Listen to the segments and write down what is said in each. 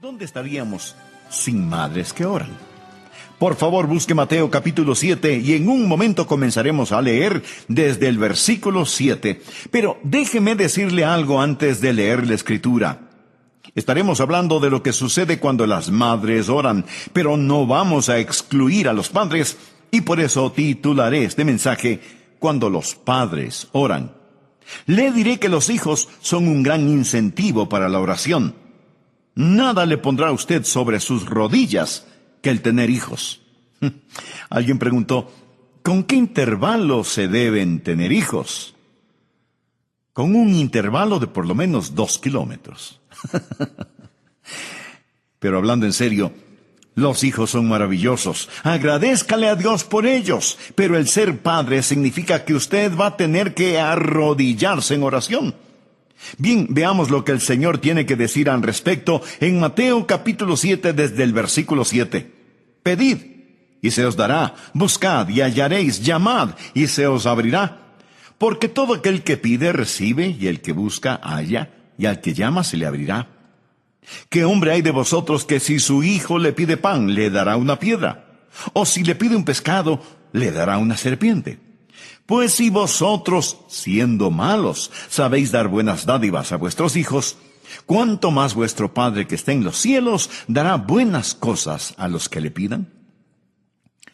¿Dónde estaríamos sin madres que oran? Por favor, busque Mateo capítulo 7 y en un momento comenzaremos a leer desde el versículo 7. Pero déjeme decirle algo antes de leer la Escritura. Estaremos hablando de lo que sucede cuando las madres oran, pero no vamos a excluir a los padres, y por eso titularé este mensaje, Cuando los padres oran. Le diré que los hijos son un gran incentivo para la oración. Nada le pondrá a usted sobre sus rodillas que el tener hijos. Alguien preguntó, ¿con qué intervalo se deben tener hijos? Con un intervalo de por lo menos 2 kilómetros. Pero hablando en serio, los hijos son maravillosos. Agradézcale a Dios por ellos. Pero el ser padre significa que usted va a tener que arrodillarse en oración. Bien, veamos lo que el Señor tiene que decir al respecto en Mateo capítulo 7 desde el versículo 7. Pedid, y se os dará. Buscad, y hallaréis. Llamad, y se os abrirá. Porque todo aquel que pide, recibe, y el que busca, halla, y al que llama, se le abrirá. ¿Qué hombre hay de vosotros que si su hijo le pide pan, le dará una piedra? O si le pide un pescado, le dará una serpiente? Pues si vosotros, siendo malos, sabéis dar buenas dádivas a vuestros hijos, ¿cuánto más vuestro Padre que está en los cielos dará buenas cosas a los que le pidan?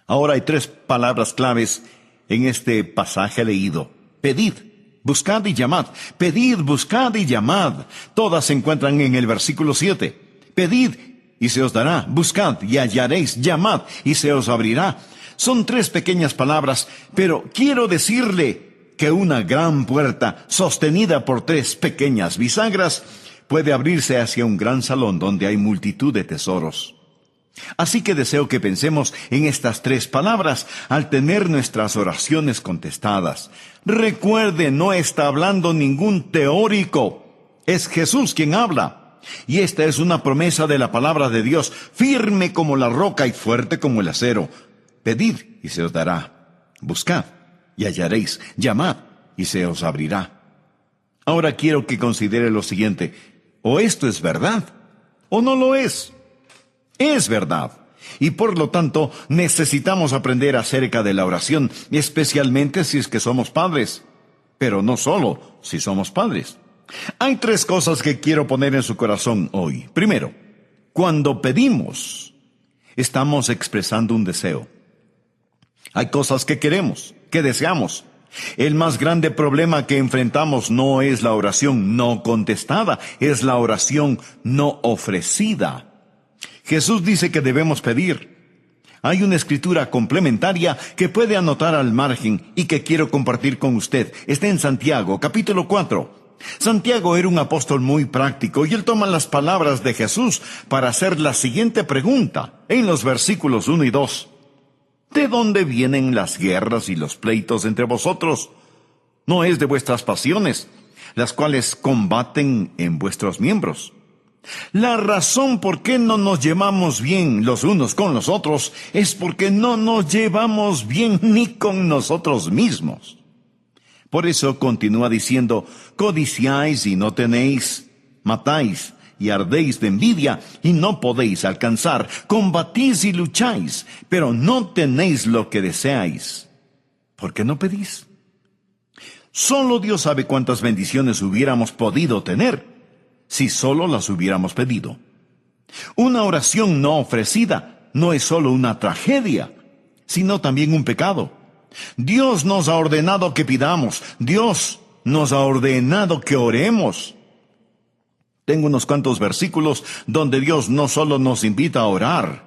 Ahora hay 3 palabras claves en este pasaje leído. Pedid, buscad y llamad. Pedid, buscad y llamad. Todas se encuentran en el versículo 7. Pedid y se os dará. Buscad y hallaréis. Llamad y se os abrirá. Son 3 pequeñas palabras, pero quiero decirle que una gran puerta, sostenida por 3 pequeñas bisagras, puede abrirse hacia un gran salón donde hay multitud de tesoros. Así que deseo que pensemos en estas 3 palabras al tener nuestras oraciones contestadas. Recuerde, no está hablando ningún teórico. Es Jesús quien habla. Y esta es una promesa de la palabra de Dios, firme como la roca y fuerte como el acero. Pedid y se os dará. Buscad y hallaréis. Llamad y se os abrirá. Ahora quiero que considere lo siguiente. O esto es verdad, o no lo es. Es verdad. Y por lo tanto, necesitamos aprender acerca de la oración, especialmente si es que somos padres. Pero no solo si somos padres. Hay 3 cosas que quiero poner en su corazón hoy. Primero, cuando pedimos, estamos expresando un deseo. Hay cosas que queremos, que deseamos. El más grande problema que enfrentamos no es la oración no contestada, es la oración no ofrecida. Jesús dice que debemos pedir. Hay una escritura complementaria que puede anotar al margen y que quiero compartir con usted. Está en Santiago, capítulo 4. Santiago era un apóstol muy práctico y él toma las palabras de Jesús para hacer la siguiente pregunta en los versículos 1 y 2. ¿De dónde vienen las guerras y los pleitos entre vosotros? ¿No es de vuestras pasiones, las cuales combaten en vuestros miembros? La razón por qué no nos llevamos bien los unos con los otros es porque no nos llevamos bien ni con nosotros mismos. Por eso continúa diciendo, codiciáis y no tenéis, matáis y ardéis de envidia y no podéis alcanzar, combatís y lucháis, pero no tenéis lo que deseáis. ¿Por qué no pedís? Solo Dios sabe cuántas bendiciones hubiéramos podido tener si solo las hubiéramos pedido. Una oración no ofrecida no es solo una tragedia, sino también un pecado. Dios nos ha ordenado que pidamos. Dios nos ha ordenado que oremos. Tengo unos cuantos versículos donde Dios no solo nos invita a orar,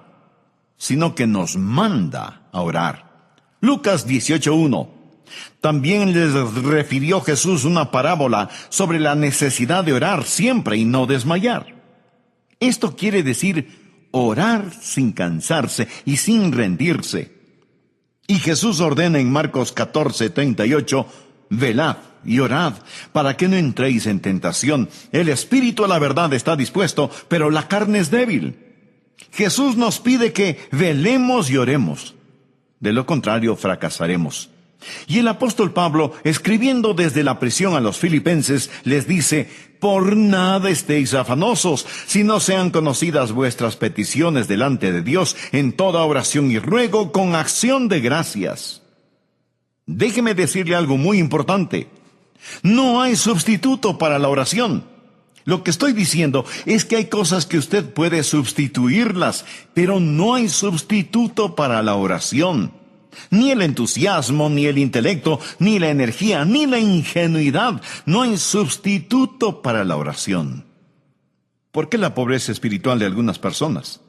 sino que nos manda a orar. Lucas 18:1. También les refirió Jesús una parábola sobre la necesidad de orar siempre y no desmayar. Esto quiere decir orar sin cansarse y sin rendirse. Y Jesús ordena en Marcos 14:38, velad y orad, para que no entréis en tentación. El espíritu a la verdad está dispuesto, pero la carne es débil. Jesús nos pide que velemos y oremos. De lo contrario, fracasaremos. Y el apóstol Pablo, escribiendo desde la prisión a los filipenses, les dice: por nada estéis afanosos, sino sean conocidas vuestras peticiones delante de Dios en toda oración y ruego con acción de gracias. Déjeme decirle algo muy importante. No hay sustituto para la oración. Lo que estoy diciendo es que hay cosas que usted puede sustituirlas, pero no hay sustituto para la oración. Ni el entusiasmo, ni el intelecto, ni la energía, ni la ingenuidad. No hay sustituto para la oración. ¿Por qué la pobreza espiritual de algunas personas?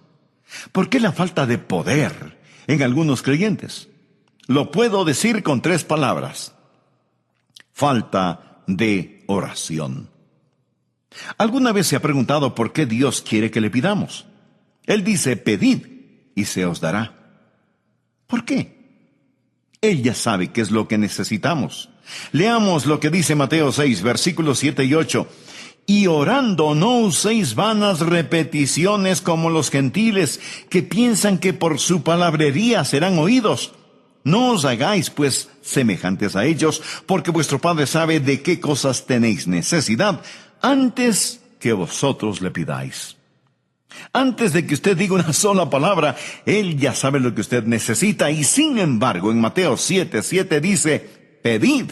¿Por qué la falta de poder en algunos creyentes? Lo puedo decir con 3 palabras: falta de oración. ¿Alguna vez se ha preguntado por qué Dios quiere que le pidamos? Él dice: pedid y se os dará. ¿Por qué? Él ya sabe qué es lo que necesitamos. Leamos lo que dice Mateo 6, versículos 7 y 8. Y orando no uséis vanas repeticiones como los gentiles, que piensan que por su palabrería serán oídos. No os hagáis, pues, semejantes a ellos, porque vuestro Padre sabe de qué cosas tenéis necesidad, antes que vosotros le pidáis. Antes de que usted diga una sola palabra, Él ya sabe lo que usted necesita. Y sin embargo, en Mateo 7:7 dice: pedid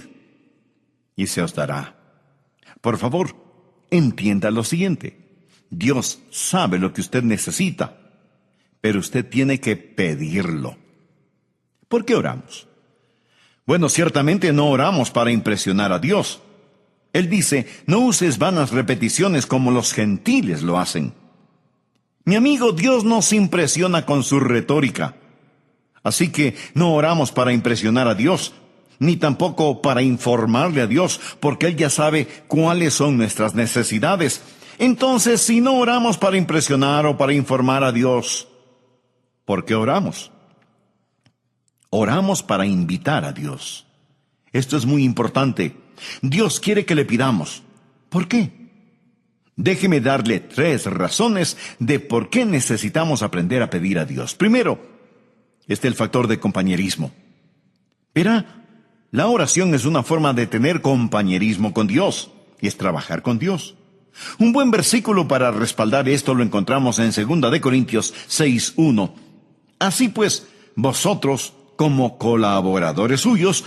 y se os dará. Por favor, entienda lo siguiente: Dios sabe lo que usted necesita, pero usted tiene que pedirlo. ¿Por qué oramos? Bueno, ciertamente no oramos para impresionar a Dios. Él dice: no uses vanas repeticiones como los gentiles lo hacen. Mi amigo, Dios nos impresiona con su retórica. Así que no oramos para impresionar a Dios, ni tampoco para informarle a Dios, porque Él ya sabe cuáles son nuestras necesidades. Entonces, si no oramos para impresionar o para informar a Dios, ¿por qué oramos? Oramos para invitar a Dios. Esto es muy importante. Dios quiere que le pidamos. ¿Por qué? Déjeme darle 3 razones de por qué necesitamos aprender a pedir a Dios. Primero, está el factor de compañerismo. Verá, la oración es una forma de tener compañerismo con Dios, y es trabajar con Dios. Un buen versículo para respaldar esto lo encontramos en 2 de Corintios 6:1. Así pues, vosotros, como colaboradores suyos,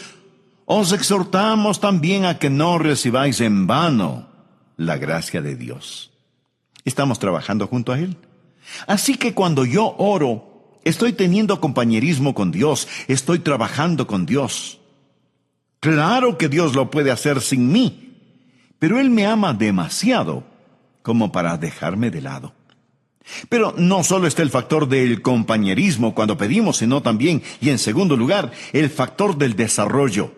os exhortamos también a que no recibáis en vano la gracia de Dios. Estamos trabajando junto a Él. Así que cuando yo oro, estoy teniendo compañerismo con Dios, estoy trabajando con Dios. Claro que Dios lo puede hacer sin mí, pero Él me ama demasiado como para dejarme de lado. Pero no solo está el factor del compañerismo cuando pedimos, sino también, y en segundo lugar, el factor del desarrollo.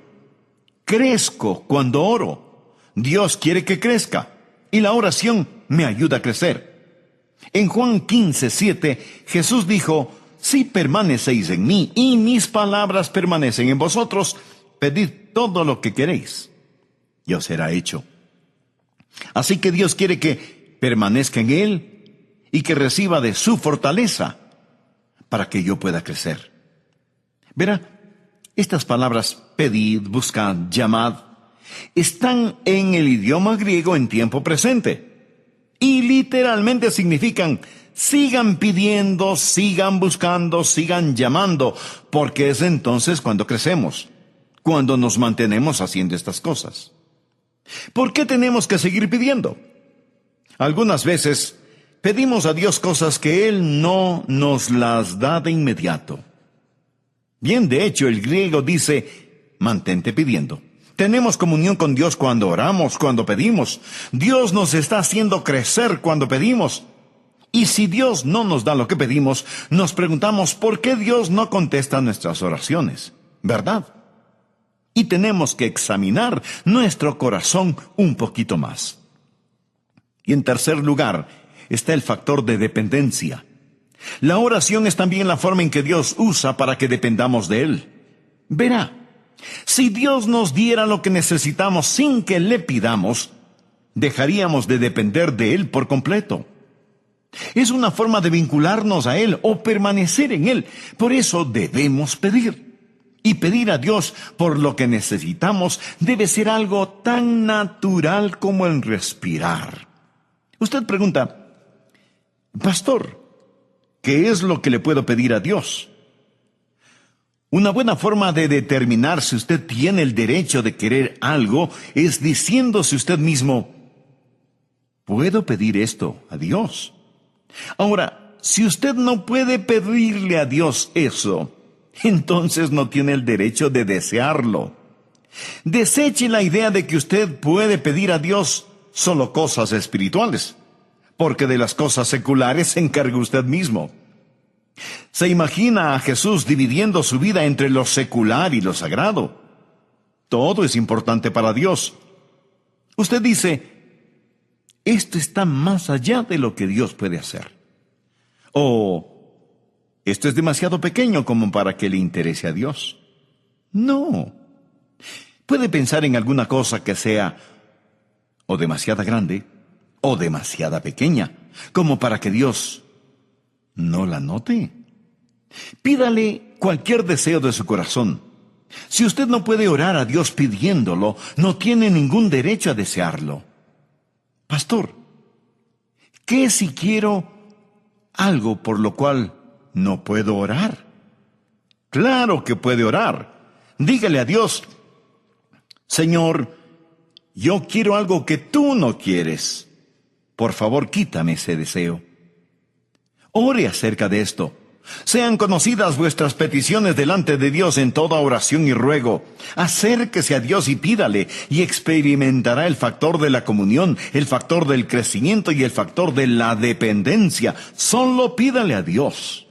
Crezco cuando oro. Dios quiere que crezca, y la oración me ayuda a crecer. En Juan 15:7, Jesús dijo: si permanecéis en mí, y mis palabras permanecen en vosotros, pedid todo lo que queréis, y os será hecho. Así que Dios quiere que permanezca en Él, y que reciba de su fortaleza, para que yo pueda crecer. Verá, estas palabras, pedid, buscad, llamad, están en el idioma griego en tiempo presente, y literalmente significan: sigan pidiendo, sigan buscando, sigan llamando, porque es entonces cuando crecemos, cuando nos mantenemos haciendo estas cosas. ¿Por qué tenemos que seguir pidiendo? Algunas veces pedimos a Dios cosas que Él no nos las da de inmediato. Bien, de hecho, el griego dice: mantente pidiendo. Tenemos comunión con Dios cuando oramos, cuando pedimos. Dios nos está haciendo crecer cuando pedimos. Y si Dios no nos da lo que pedimos, nos preguntamos por qué Dios no contesta nuestras oraciones, ¿verdad? Y tenemos que examinar nuestro corazón un poquito más. Y en tercer lugar, está el factor de dependencia. La oración es también la forma en que Dios usa para que dependamos de Él. Verá, si Dios nos diera lo que necesitamos sin que le pidamos, dejaríamos de depender de Él por completo. Es una forma de vincularnos a Él o permanecer en Él. Por eso debemos pedir. Y pedir a Dios por lo que necesitamos debe ser algo tan natural como el respirar. Usted pregunta, Pastor, ¿qué es lo que le puedo pedir a Dios? Una buena forma de determinar si usted tiene el derecho de querer algo es diciéndose usted mismo, ¿puedo pedir esto a Dios? Ahora, si usted no puede pedirle a Dios eso, entonces no tiene el derecho de desearlo. Deseche la idea de que usted puede pedir a Dios solo cosas espirituales, porque de las cosas seculares se encarga usted mismo. ¿Se imagina a Jesús dividiendo su vida entre lo secular y lo sagrado? Todo es importante para Dios. Usted dice, esto está más allá de lo que Dios puede hacer. O, esto es demasiado pequeño como para que le interese a Dios. No. Puede pensar en alguna cosa que sea o demasiada grande o demasiada pequeña, como para que Dios no la note. Pídale cualquier deseo de su corazón. Si usted no puede orar a Dios pidiéndolo, no tiene ningún derecho a desearlo. Pastor, ¿qué si quiero algo por lo cual no puedo orar? Claro que puede orar. Dígale a Dios, Señor, yo quiero algo que tú no quieres. Por favor, quítame ese deseo. Ore acerca de esto. Sean conocidas vuestras peticiones delante de Dios en toda oración y ruego. Acérquese a Dios y pídale, y experimentará el factor de la comunión, el factor del crecimiento y el factor de la dependencia. Solo pídale a Dios.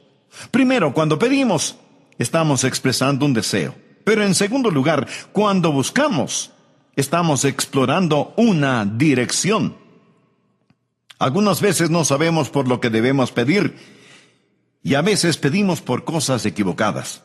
Primero, cuando pedimos, estamos expresando un deseo. Pero en segundo lugar, cuando buscamos, estamos explorando una dirección. Algunas veces no sabemos por lo que debemos pedir, y a veces pedimos por cosas equivocadas.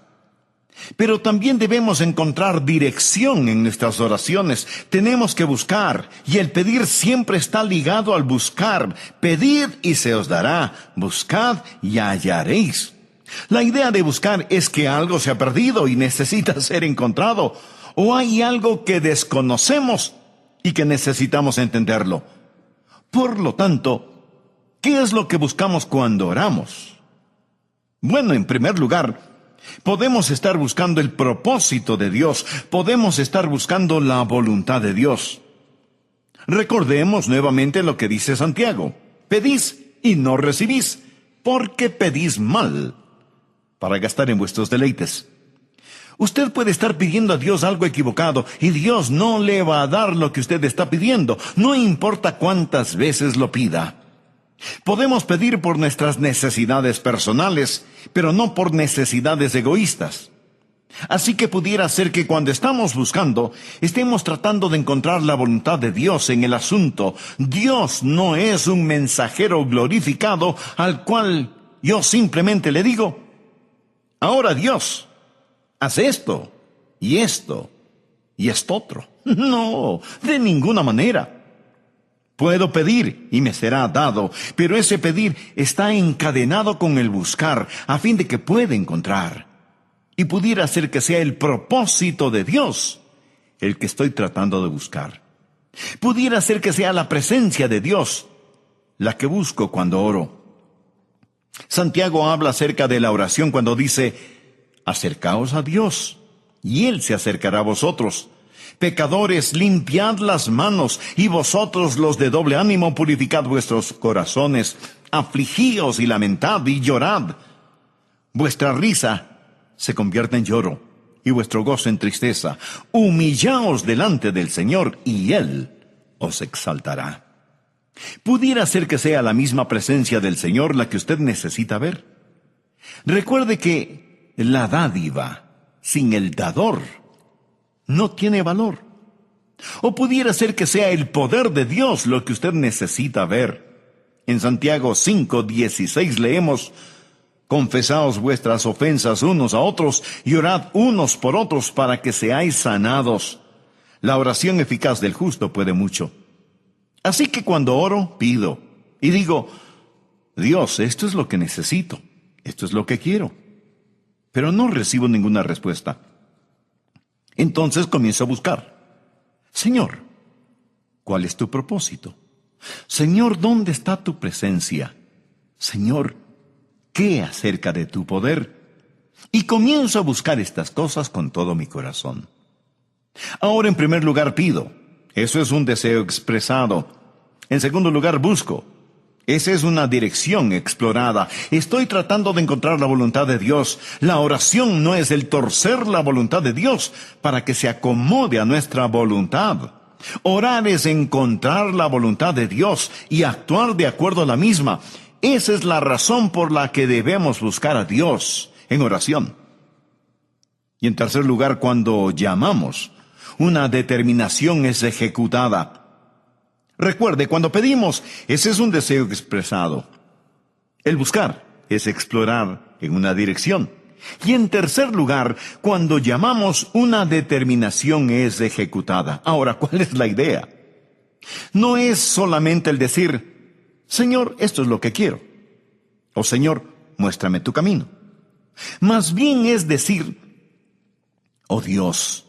Pero también debemos encontrar dirección en nuestras oraciones. Tenemos que buscar, y el pedir siempre está ligado al buscar. Pedid y se os dará, buscad y hallaréis. La idea de buscar es que algo se ha perdido y necesita ser encontrado, o hay algo que desconocemos y que necesitamos entenderlo. Por lo tanto, ¿qué es lo que buscamos cuando oramos? Bueno, en primer lugar, podemos estar buscando el propósito de Dios, podemos estar buscando la voluntad de Dios. Recordemos nuevamente lo que dice Santiago: pedís y no recibís, porque pedís mal, para gastar en vuestros deleites. Usted puede estar pidiendo a Dios algo equivocado, y Dios no le va a dar lo que usted está pidiendo, no importa cuántas veces lo pida. Podemos pedir por nuestras necesidades personales, pero no por necesidades egoístas. Así que pudiera ser que cuando estamos buscando, estemos tratando de encontrar la voluntad de Dios en el asunto. Dios no es un mensajero glorificado al cual yo simplemente le digo, ahora Dios, haz esto y esto otro. No, de ninguna manera. Puedo pedir y me será dado, pero ese pedir está encadenado con el buscar, a fin de que pueda encontrar. Y pudiera ser que sea el propósito de Dios el que estoy tratando de buscar. Pudiera ser que sea la presencia de Dios la que busco cuando oro. Santiago habla acerca de la oración cuando dice, acercaos a Dios, y Él se acercará a vosotros. Pecadores, limpiad las manos, y vosotros los de doble ánimo, purificad vuestros corazones. Afligíos y lamentad y llorad. Vuestra risa se convierte en lloro, y vuestro gozo en tristeza. Humillaos delante del Señor, y Él os exaltará. Pudiera ser que sea la misma presencia del Señor la que usted necesita ver. Recuerde que la dádiva sin el dador no tiene valor. O pudiera ser que sea el poder de Dios lo que usted necesita ver. En Santiago 5:16 leemos, confesaos vuestras ofensas unos a otros y orad unos por otros para que seáis sanados. La oración eficaz del justo puede mucho. Así que cuando oro, pido y digo, Dios, esto es lo que necesito, esto es lo que quiero. Pero no recibo ninguna respuesta. Entonces comienzo a buscar. Señor, ¿cuál es tu propósito? Señor, ¿dónde está tu presencia? Señor, ¿qué acerca de tu poder? Y comienzo a buscar estas cosas con todo mi corazón. Ahora, en primer lugar, pido. Eso es un deseo expresado. En segundo lugar, busco. Esa es una dirección explorada. Estoy tratando de encontrar la voluntad de Dios. La oración no es el torcer la voluntad de Dios para que se acomode a nuestra voluntad. Orar es encontrar la voluntad de Dios y actuar de acuerdo a la misma. Esa es la razón por la que debemos buscar a Dios en oración. Y en tercer lugar, cuando llamamos, una determinación es ejecutada. Recuerde, cuando pedimos, ese es un deseo expresado. El buscar es explorar en una dirección. Y en tercer lugar, cuando llamamos, una determinación es ejecutada. Ahora, ¿cuál es la idea? No es solamente el decir, Señor, esto es lo que quiero. O Señor, muéstrame tu camino. Más bien es decir, oh Dios,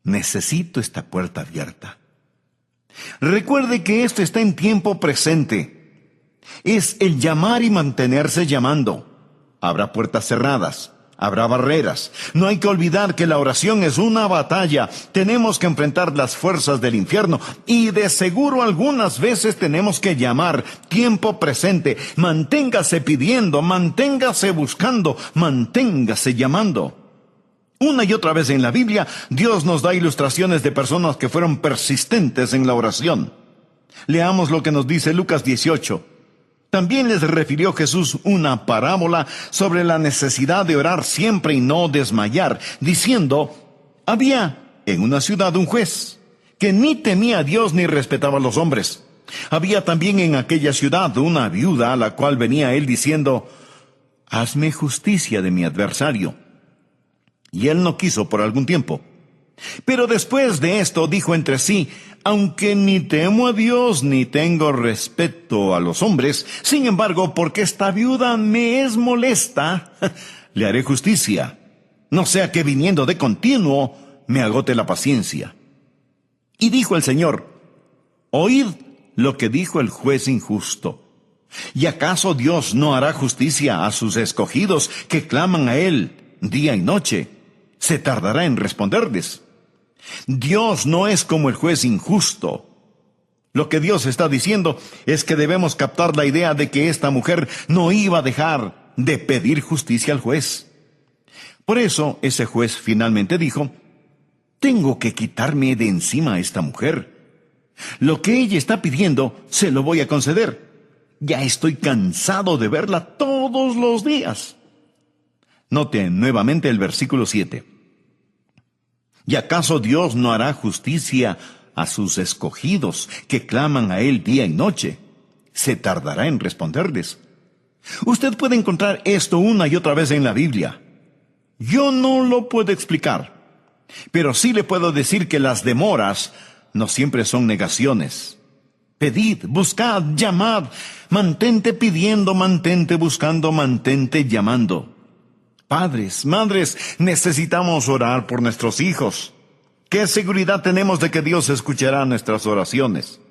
necesito esta puerta abierta. Recuerde que esto está en tiempo presente. Es el llamar y mantenerse llamando. Habrá puertas cerradas, habrá barreras. No hay que olvidar que la oración es una batalla. Tenemos que enfrentar las fuerzas del infierno y de seguro algunas veces tenemos que llamar. Tiempo presente. Manténgase pidiendo, manténgase buscando, manténgase llamando. Una y otra vez en la Biblia, Dios nos da ilustraciones de personas que fueron persistentes en la oración. Leamos lo que nos dice Lucas 18. También les refirió Jesús una parábola sobre la necesidad de orar siempre y no desmayar, diciendo, había en una ciudad un juez que ni temía a Dios ni respetaba a los hombres. Había también en aquella ciudad una viuda a la cual venía él diciendo, hazme justicia de mi adversario. Y él no quiso por algún tiempo. Pero después de esto dijo entre sí, aunque ni temo a Dios ni tengo respeto a los hombres, sin embargo, porque esta viuda me es molesta, le haré justicia, no sea que viniendo de continuo me agote la paciencia. Y dijo el Señor, oíd lo que dijo el juez injusto. ¿Y acaso Dios no hará justicia a sus escogidos que claman a Él día y noche? ¿Se tardará en responderles? Dios no es como el juez injusto. Lo que Dios está diciendo es que debemos captar la idea de que esta mujer no iba a dejar de pedir justicia al juez. Por eso ese juez finalmente dijo, tengo que quitarme de encima a esta mujer. Lo que ella está pidiendo se lo voy a conceder. Ya estoy cansado de verla todos los días. Note nuevamente el versículo 7. ¿Y acaso Dios no hará justicia a sus escogidos que claman a Él día y noche? ¿Se tardará en responderles? Usted puede encontrar esto una y otra vez en la Biblia. Yo no lo puedo explicar, pero sí le puedo decir que las demoras no siempre son negaciones. Pedid, buscad, llamad, mantente pidiendo, mantente buscando, mantente llamando. Padres, madres, necesitamos orar por nuestros hijos. ¿Qué seguridad tenemos de que Dios escuchará nuestras oraciones?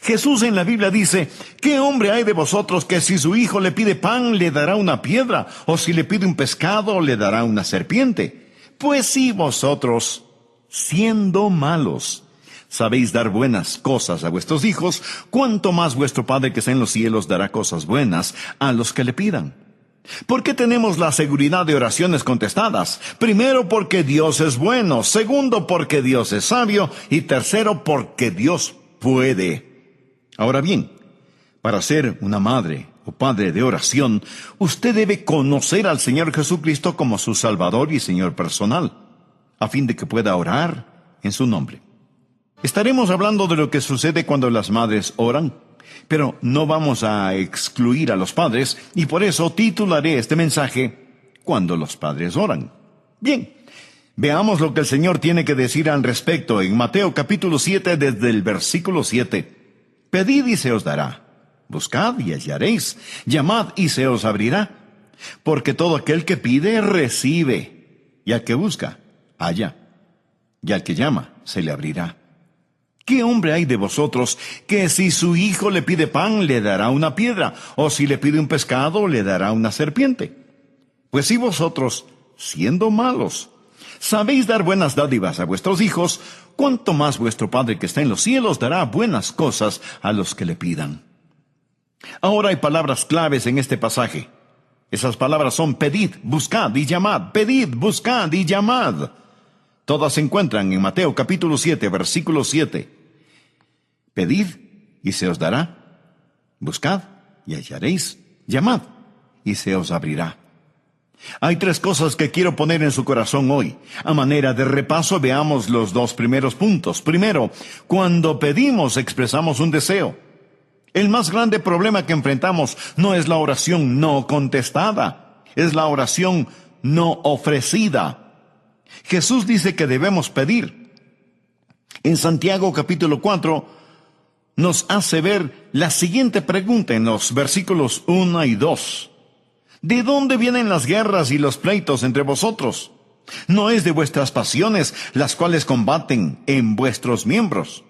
Jesús en la Biblia dice, ¿qué hombre hay de vosotros que si su hijo le pide pan, le dará una piedra? ¿O si le pide un pescado, le dará una serpiente? Pues si vosotros, siendo malos, sabéis dar buenas cosas a vuestros hijos, ¿cuánto más vuestro Padre que está en los cielos dará cosas buenas a los que le pidan? ¿Por qué tenemos la seguridad de oraciones contestadas? Primero, porque Dios es bueno. Segundo, porque Dios es sabio. Y tercero, porque Dios puede. Ahora bien, para ser una madre o padre de oración, usted debe conocer al Señor Jesucristo como su Salvador y Señor personal, a fin de que pueda orar en su nombre. Estaremos hablando de lo que sucede cuando las madres oran, pero no vamos a excluir a los padres, y por eso titularé este mensaje, Cuando los padres oran. Bien, veamos lo que el Señor tiene que decir al respecto en Mateo capítulo 7, desde el versículo 7. Pedid y se os dará, buscad y hallaréis, llamad y se os abrirá. Porque todo aquel que pide, recibe, y al que busca, halla, y al que llama se le abrirá. ¿Qué hombre hay de vosotros que si su hijo le pide pan, le dará una piedra, o si le pide un pescado, le dará una serpiente? Pues si vosotros, siendo malos, sabéis dar buenas dádivas a vuestros hijos, cuánto más vuestro Padre que está en los cielos dará buenas cosas a los que le pidan. Ahora hay palabras claves en este pasaje. Esas palabras son pedid, buscad y llamad. Pedid, buscad y llamad. Todas se encuentran en Mateo capítulo 7, versículo 7. Pedid y se os dará. Buscad y hallaréis. Llamad y se os abrirá. Hay tres cosas que quiero poner en su corazón hoy. A manera de repaso, veamos los dos primeros puntos. Primero, cuando pedimos expresamos un deseo. El más grande problema que enfrentamos no es la oración no contestada, es la oración no ofrecida. Jesús dice que debemos pedir. En Santiago capítulo 4 nos hace ver la siguiente pregunta en los versículos 1 y 2. ¿De dónde vienen las guerras y los pleitos entre vosotros? ¿No es de vuestras pasiones las cuales combaten en vuestros miembros?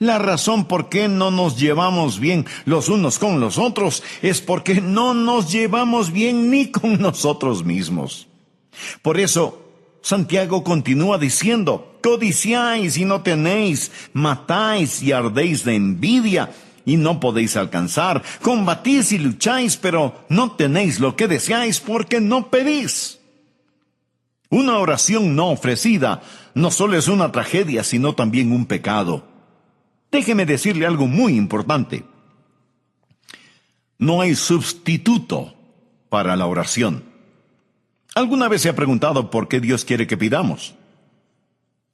La razón por qué no nos llevamos bien los unos con los otros es porque no nos llevamos bien ni con nosotros mismos. Por eso, Santiago continúa diciendo, codiciáis y no tenéis, matáis y ardéis de envidia y no podéis alcanzar, combatís y lucháis, pero no tenéis lo que deseáis porque no pedís. Una oración no ofrecida no solo es una tragedia, sino también un pecado. Déjeme decirle algo muy importante. No hay sustituto para la oración. ¿Alguna vez se ha preguntado por qué Dios quiere que pidamos?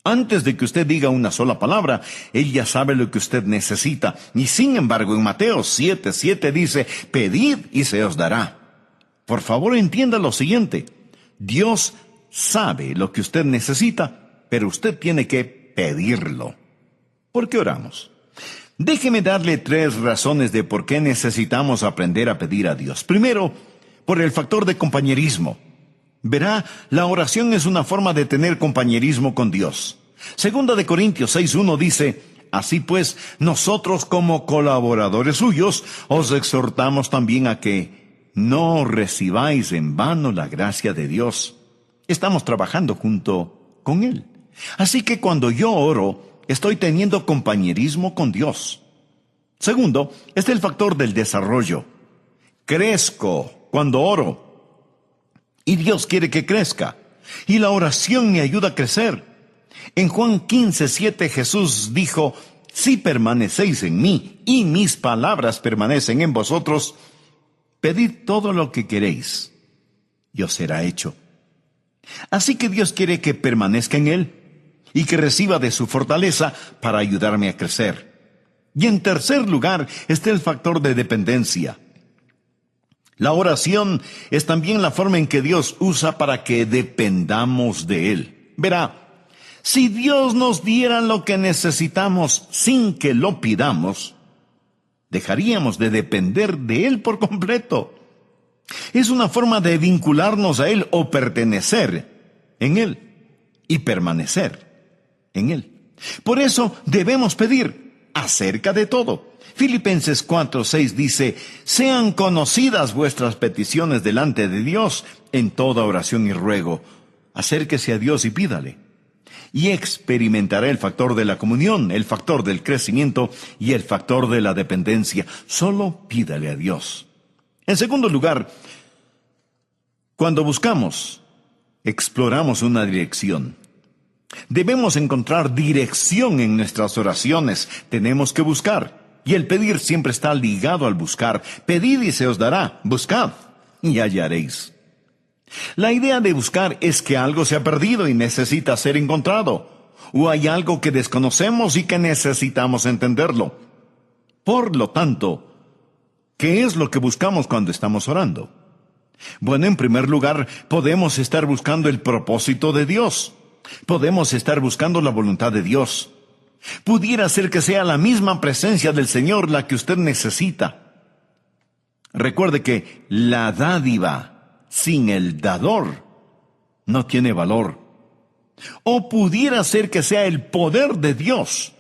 Antes de que usted diga una sola palabra, Él ya sabe lo que usted necesita. Y sin embargo, en Mateo 7:7 dice, pedid y se os dará. Por favor, entienda lo siguiente. Dios sabe lo que usted necesita, pero usted tiene que pedirlo. ¿Por qué oramos? Déjeme darle 3 razones de por qué necesitamos aprender a pedir a Dios. Primero, por el factor de compañerismo. Verá, la oración es una forma de tener compañerismo con Dios. Segunda de Corintios 6:1 dice, así pues, nosotros como colaboradores suyos, os exhortamos también a que no recibáis en vano la gracia de Dios. Estamos trabajando junto con Él. Así que cuando yo oro, estoy teniendo compañerismo con Dios. Segundo, es el factor del desarrollo. Crezco cuando oro. Y Dios quiere que crezca. Y la oración me ayuda a crecer. En Juan 15:7 Jesús dijo, si permanecéis en mí y mis palabras permanecen en vosotros, pedid todo lo que queréis y os será hecho. Así que Dios quiere que permanezca en Él y que reciba de su fortaleza para ayudarme a crecer. Y en tercer lugar está el factor de dependencia. La oración es también la forma en que Dios usa para que dependamos de Él. Verá, si Dios nos diera lo que necesitamos sin que lo pidamos, dejaríamos de depender de Él por completo. Es una forma de vincularnos a Él o pertenecer en Él y permanecer en Él. Por eso debemos pedir acerca de todo. Filipenses 4:6 dice, sean conocidas vuestras peticiones delante de Dios en toda oración y ruego. Acérquese a Dios y pídale. Y experimentará el factor de la comunión, el factor del crecimiento y el factor de la dependencia. Solo pídale a Dios. En segundo lugar, cuando buscamos, exploramos una dirección. Debemos encontrar dirección en nuestras oraciones. Tenemos que buscar. Y el pedir siempre está ligado al buscar. Pedid y se os dará. Buscad y hallaréis. La idea de buscar es que algo se ha perdido y necesita ser encontrado. O hay algo que desconocemos y que necesitamos entenderlo. Por lo tanto, ¿qué es lo que buscamos cuando estamos orando? Bueno, en primer lugar, podemos estar buscando el propósito de Dios. Podemos estar buscando la voluntad de Dios. Pudiera ser que sea la misma presencia del Señor la que usted necesita. Recuerde que la dádiva sin el dador no tiene valor. O pudiera ser que sea el poder de Dios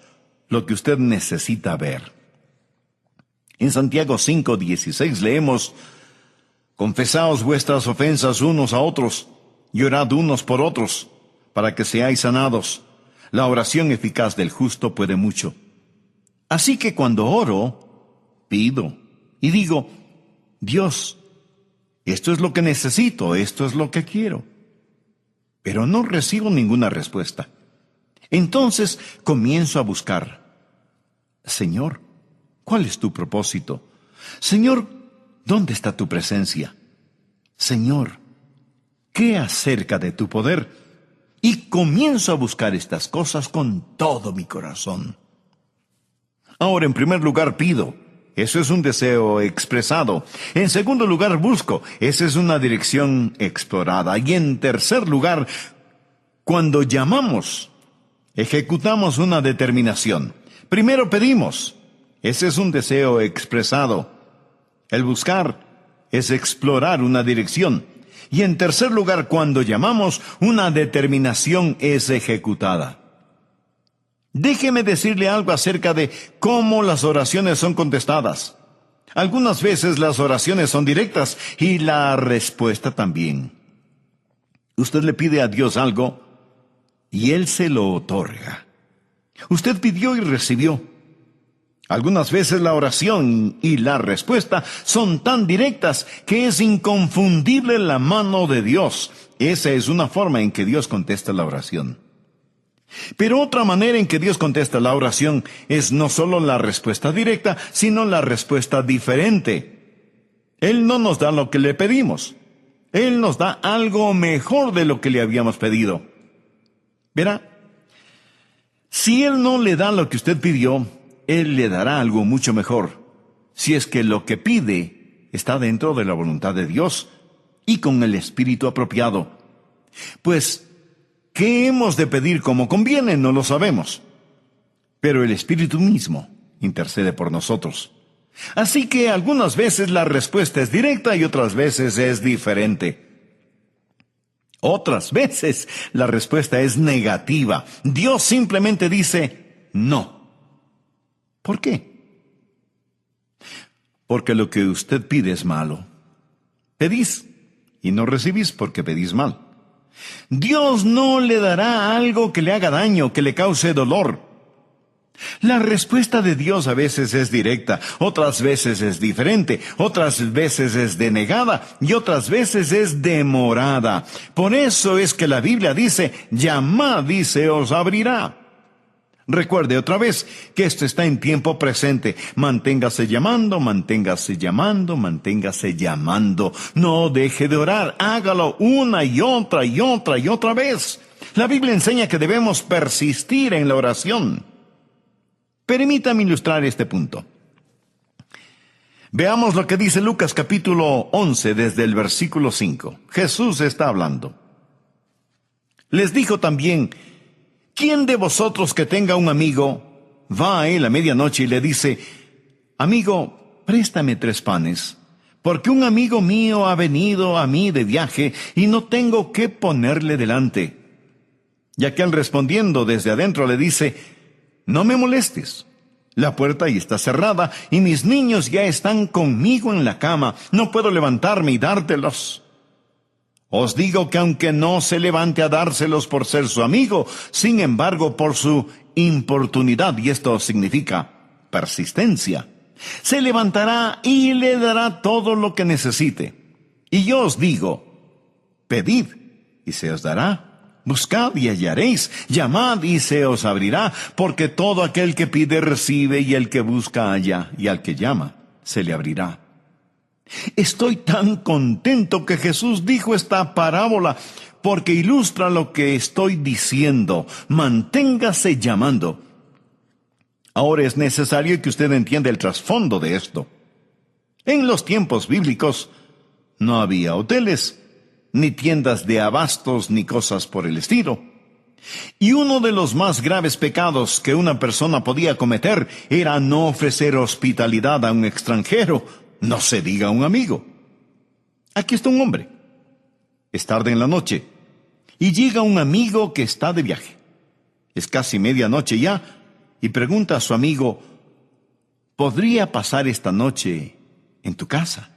lo que usted necesita ver. En Santiago 5:16 leemos: confesaos vuestras ofensas unos a otros, y orad unos por otros, para que seáis sanados. La oración eficaz del justo puede mucho. Así que cuando oro, pido y digo: Dios, esto es lo que necesito, esto es lo que quiero. Pero no recibo ninguna respuesta. Entonces comienzo a buscar: Señor, ¿cuál es tu propósito? Señor, ¿dónde está tu presencia? Señor, ¿qué acerca de tu poder? Y comienzo a buscar estas cosas con todo mi corazón. Ahora, en primer lugar, pido. Eso es un deseo expresado. En segundo lugar, busco. Esa es una dirección explorada. Y en tercer lugar, cuando llamamos, ejecutamos una determinación. Primero pedimos. Ese es un deseo expresado. El buscar es explorar una dirección. Y en tercer lugar, cuando llamamos, una determinación es ejecutada. Déjeme decirle algo acerca de cómo las oraciones son contestadas. Algunas veces las oraciones son directas y la respuesta también. Usted le pide a Dios algo y Él se lo otorga. Usted pidió y recibió. Algunas veces la oración y la respuesta son tan directas que es inconfundible la mano de Dios. Esa es una forma en que Dios contesta la oración. Pero otra manera en que Dios contesta la oración es no solo la respuesta directa, sino la respuesta diferente. Él no nos da lo que le pedimos. Él nos da algo mejor de lo que le habíamos pedido. Verá, si Él no le da lo que usted pidió, Él le dará algo mucho mejor, si es que lo que pide está dentro de la voluntad de Dios y con el espíritu apropiado. Pues, ¿qué hemos de pedir como conviene? No lo sabemos. Pero el Espíritu mismo intercede por nosotros. Así que algunas veces la respuesta es directa y otras veces es diferente. Otras veces la respuesta es negativa. Dios simplemente dice no. ¿Por qué? Porque lo que usted pide es malo. Pedís y no recibís porque pedís mal. Dios no le dará algo que le haga daño, que le cause dolor. La respuesta de Dios a veces es directa, otras veces es diferente, otras veces es denegada y otras veces es demorada. Por eso es que la Biblia dice: llamad y se os abrirá. Recuerde otra vez que esto está en tiempo presente. Manténgase llamando, manténgase llamando, manténgase llamando. No deje de orar, hágalo una y otra y otra y otra vez. La Biblia enseña que debemos persistir en la oración. Permítame ilustrar este punto. Veamos lo que dice Lucas capítulo 11 desde el versículo 5. Jesús está hablando. Les dijo también: ¿quién de vosotros que tenga un amigo va a él a medianoche y le dice: amigo, préstame 3 panes, porque un amigo mío ha venido a mí de viaje y no tengo qué ponerle delante? Y aquel respondiendo desde adentro le dice: no me molestes, la puerta ya está cerrada y mis niños ya están conmigo en la cama, no puedo levantarme y dártelos. Os digo que aunque no se levante a dárselos por ser su amigo, sin embargo por su importunidad, y esto significa persistencia, se levantará y le dará todo lo que necesite. Y yo os digo: pedid y se os dará, buscad y hallaréis, llamad y se os abrirá, porque todo aquel que pide recibe, y el que busca halla, y al que llama se le abrirá. Estoy tan contento que Jesús dijo esta parábola, porque ilustra lo que estoy diciendo. Manténgase llamando. Ahora es necesario que usted entienda el trasfondo de esto. En los tiempos bíblicos no había hoteles, ni tiendas de abastos, ni cosas por el estilo. Y uno de los más graves pecados que una persona podía cometer era no ofrecer hospitalidad a un extranjero, no se diga a un amigo. Aquí está un hombre. Es tarde en la noche Y llega un amigo que está de viaje. Es casi medianoche ya, y pregunta a su amigo, ¿podría pasar esta noche en tu casa?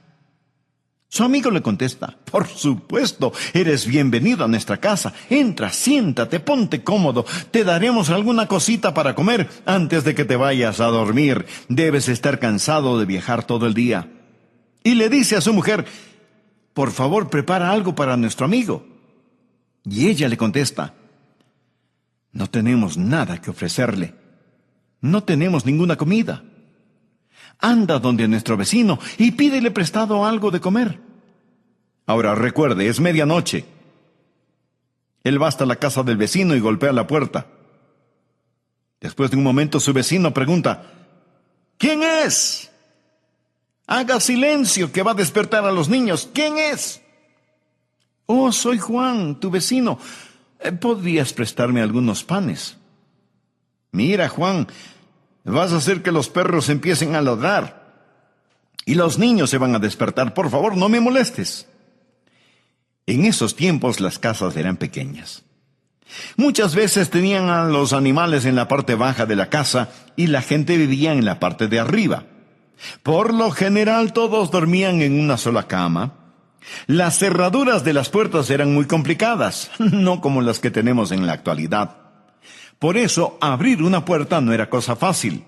Su amigo le contesta, por supuesto, eres bienvenido a nuestra casa. Entra, siéntate, ponte cómodo. Te daremos alguna cosita para comer antes de que te vayas a dormir. Debes estar cansado de viajar todo el día. Y le dice a su mujer, por favor, prepara algo para nuestro amigo. Y ella le contesta, no tenemos nada que ofrecerle. No tenemos ninguna comida. Anda donde nuestro vecino y pídele prestado algo de comer. Ahora recuerde, es medianoche. Él va hasta la casa del vecino y golpea la puerta. Después de un momento su vecino pregunta, ¿quién es? Haga silencio que va a despertar a los niños. ¿Quién es? Oh, soy Juan, tu vecino. ¿Podrías prestarme algunos panes? Mira, Juan, vas a hacer que los perros empiecen a ladrar y los niños se van a despertar. Por favor, no me molestes. En esos tiempos las casas eran pequeñas. Muchas veces tenían a los animales en la parte baja de la casa y la gente vivía en la parte de arriba. Por lo general todos dormían en una sola cama. Las cerraduras de las puertas eran muy complicadas, no como las que tenemos en la actualidad. Por eso, abrir una puerta no era cosa fácil.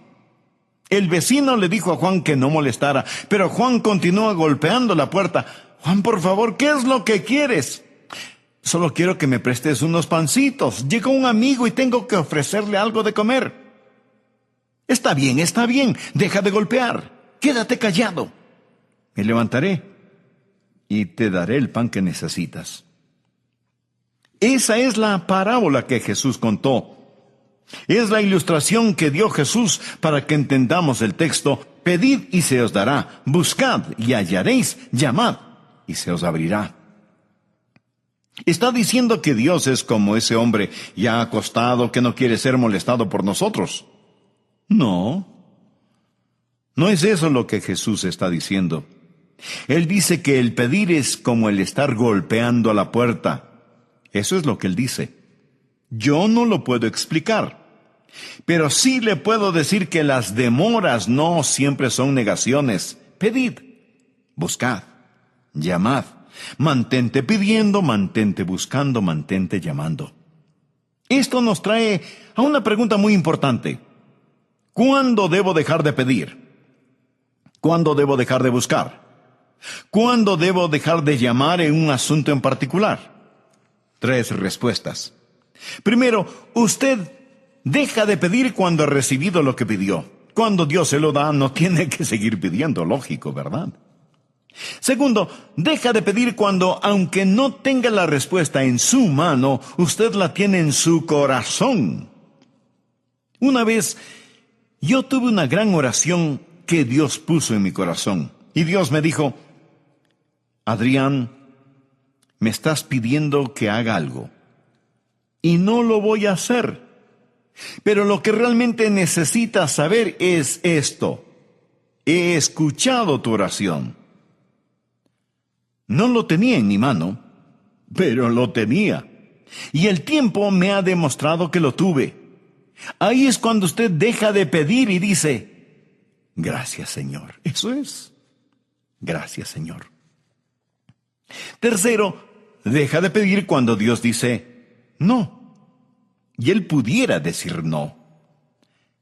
El vecino le dijo a Juan que no molestara, pero Juan continúa golpeando la puerta. Juan, por favor, ¿qué es lo que quieres? Solo quiero que me prestes unos pancitos. Llegó un amigo y tengo que ofrecerle algo de comer. Está bien, deja de golpear. Quédate callado. Me levantaré y te daré el pan que necesitas. Esa es la parábola que Jesús contó. Es la ilustración que dio Jesús para que entendamos el texto. Pedid y se os dará, buscad y hallaréis, llamad y se os abrirá. Está diciendo que Dios es como ese hombre ya acostado que no quiere ser molestado por nosotros. No es eso lo que Jesús está diciendo. Él dice que el pedir es como el estar golpeando a la puerta. Eso es lo que él dice. Yo no lo puedo explicar, pero sí le puedo decir que las demoras no siempre son negaciones. Pedid, buscad, llamad, mantente pidiendo, mantente buscando, mantente llamando. Esto nos trae a una pregunta muy importante. ¿Cuándo debo dejar de pedir? ¿Cuándo debo dejar de buscar? ¿Cuándo debo dejar de llamar en un asunto en particular? 3 respuestas. Primero, usted deja de pedir cuando ha recibido lo que pidió. Cuando Dios se lo da, no tiene que seguir pidiendo, lógico, ¿verdad? Segundo, deja de pedir cuando, aunque no tenga la respuesta en su mano, usted la tiene en su corazón. Una vez, yo tuve una gran oración que Dios puso en mi corazón. Y Dios me dijo, Adrián, me estás pidiendo que haga algo. Y no lo voy a hacer. Pero lo que realmente necesitas saber es esto. He escuchado tu oración. No lo tenía en mi mano, pero lo tenía. Y el tiempo me ha demostrado que lo tuve. Ahí es cuando usted deja de pedir y dice, gracias, Señor. Eso es. Gracias, Señor. Tercero, deja de pedir cuando Dios dice no. Y él pudiera decir no.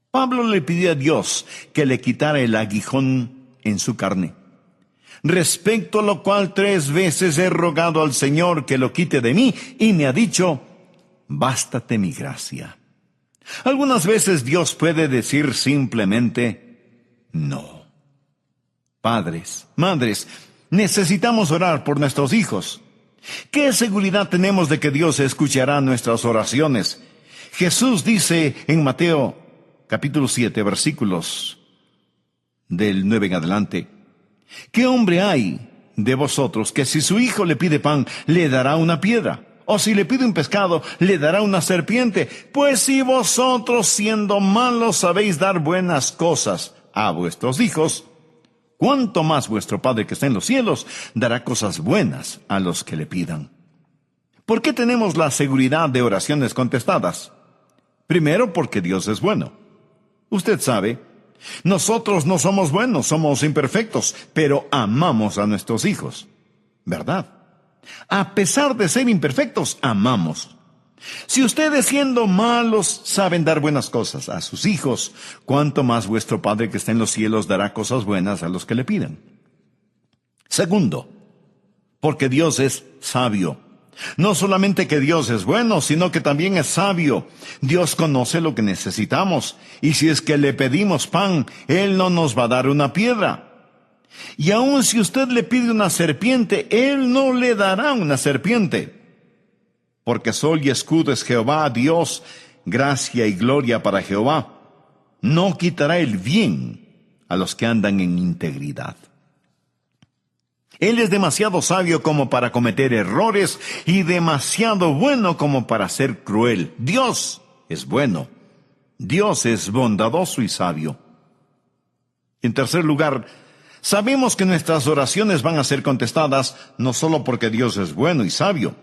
Pablo le pidió a Dios que le quitara el aguijón en su carne. Respecto a lo cual 3 veces he rogado al Señor que lo quite de mí, y me ha dicho, bástate mi gracia. Algunas veces Dios puede decir simplemente no. Padres, madres, necesitamos orar por nuestros hijos. ¿Qué seguridad tenemos de que Dios escuchará nuestras oraciones? Jesús dice en Mateo capítulo 7, versículos del 9 en adelante, ¿qué hombre hay de vosotros que si su hijo le pide pan, le dará una piedra? O si le pide un pescado, le dará una serpiente. Pues si vosotros, siendo malos, sabéis dar buenas cosas a vuestros hijos, ¿cuánto más vuestro Padre que está en los cielos dará cosas buenas a los que le pidan? ¿Por qué tenemos la seguridad de oraciones contestadas? Primero, porque Dios es bueno. Usted sabe, nosotros no somos buenos, somos imperfectos, pero amamos a nuestros hijos, ¿verdad? A pesar de ser imperfectos, amamos. Si ustedes siendo malos saben dar buenas cosas a sus hijos, ¿cuánto más vuestro Padre que está en los cielos dará cosas buenas a los que le pidan? Segundo, porque Dios es sabio. No solamente que Dios es bueno, sino que también es sabio. Dios conoce lo que necesitamos, y si es que le pedimos pan, Él no nos va a dar una piedra. Y aun si usted le pide una serpiente, Él no le dará una serpiente. Porque sol y escudo es Jehová, Dios, gracia y gloria para Jehová. No quitará el bien a los que andan en integridad. Él es demasiado sabio como para cometer errores y demasiado bueno como para ser cruel. Dios es bueno. Dios es bondadoso y sabio. En tercer lugar, sabemos que nuestras oraciones van a ser contestadas no solo porque Dios es bueno y sabio,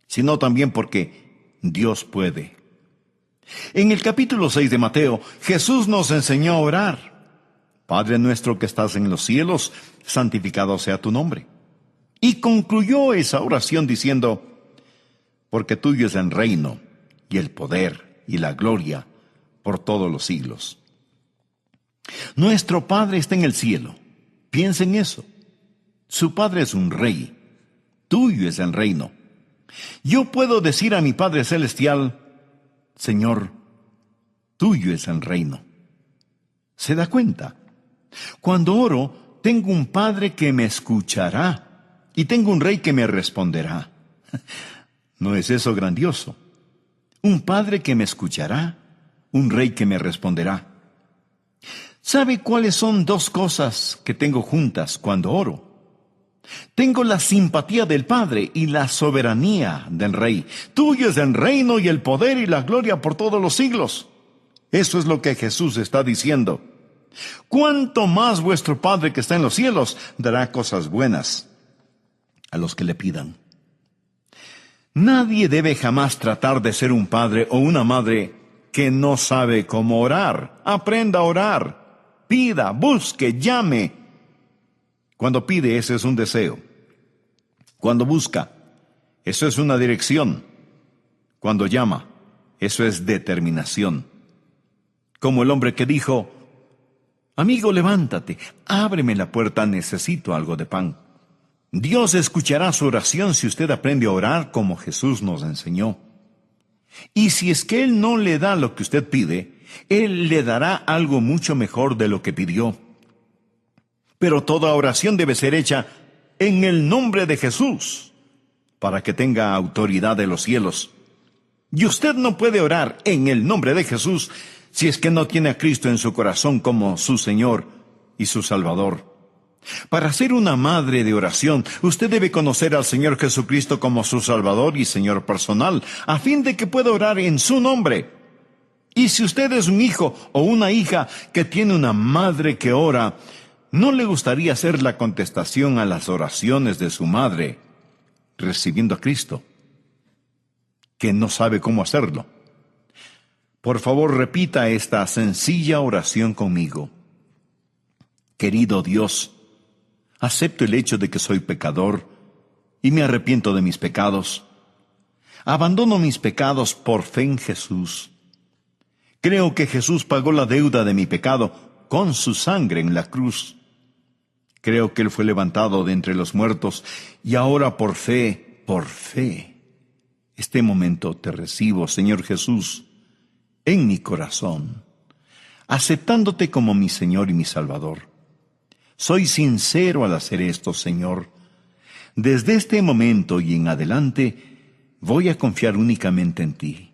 sino también porque Dios puede. En el capítulo 6 de Mateo, Jesús nos enseñó a orar. Padre nuestro que estás en los cielos, santificado sea tu nombre. Y concluyó esa oración diciendo, porque tuyo es el reino, y el poder, y la gloria, por todos los siglos. Nuestro Padre está en el cielo. Piensa en eso. Su Padre es un rey. Tuyo es el reino. Yo puedo decir a mi Padre Celestial, Señor, tuyo es el reino. ¿Se da cuenta? Cuando oro, tengo un Padre que me escuchará y tengo un Rey que me responderá. ¿No es eso grandioso? Un Padre que me escuchará, un Rey que me responderá. ¿Sabe cuáles son dos cosas que tengo juntas cuando oro? Tengo la simpatía del Padre y la soberanía del Rey. Tuyo es el reino y el poder y la gloria por todos los siglos. Eso es lo que Jesús está diciendo. ¿Cuánto más vuestro Padre que está en los cielos dará cosas buenas a los que le pidan? Nadie debe jamás tratar de ser un padre o una madre que no sabe cómo orar. Aprenda a orar. Pida, busque, llame. Cuando pide, ese es un deseo. Cuando busca, eso es una dirección. Cuando llama, eso es determinación. Como el hombre que dijo, amigo, levántate, ábreme la puerta, necesito algo de pan. Dios escuchará su oración si usted aprende a orar como Jesús nos enseñó. Y si es que Él no le da lo que usted pide, Él le dará algo mucho mejor de lo que pidió. Pero toda oración debe ser hecha en el nombre de Jesús, para que tenga autoridad de los cielos. Y usted no puede orar en el nombre de Jesús si es que no tiene a Cristo en su corazón como su Señor y su Salvador. Para ser una madre de oración, usted debe conocer al Señor Jesucristo como su Salvador y Señor personal, a fin de que pueda orar en su nombre. Y si usted es un hijo o una hija que tiene una madre que ora, ¿no le gustaría hacer la contestación a las oraciones de su madre, recibiendo a Cristo, que no sabe cómo hacerlo? Por favor, repita esta sencilla oración conmigo. Querido Dios, acepto el hecho de que soy pecador y me arrepiento de mis pecados. Abandono mis pecados por fe en Jesús. Creo que Jesús pagó la deuda de mi pecado con su sangre en la cruz. Creo que Él fue levantado de entre los muertos y ahora por fe, este momento te recibo, Señor Jesús, en mi corazón, aceptándote como mi Señor y mi Salvador. Soy sincero al hacer esto, Señor. Desde este momento y en adelante, voy a confiar únicamente en ti.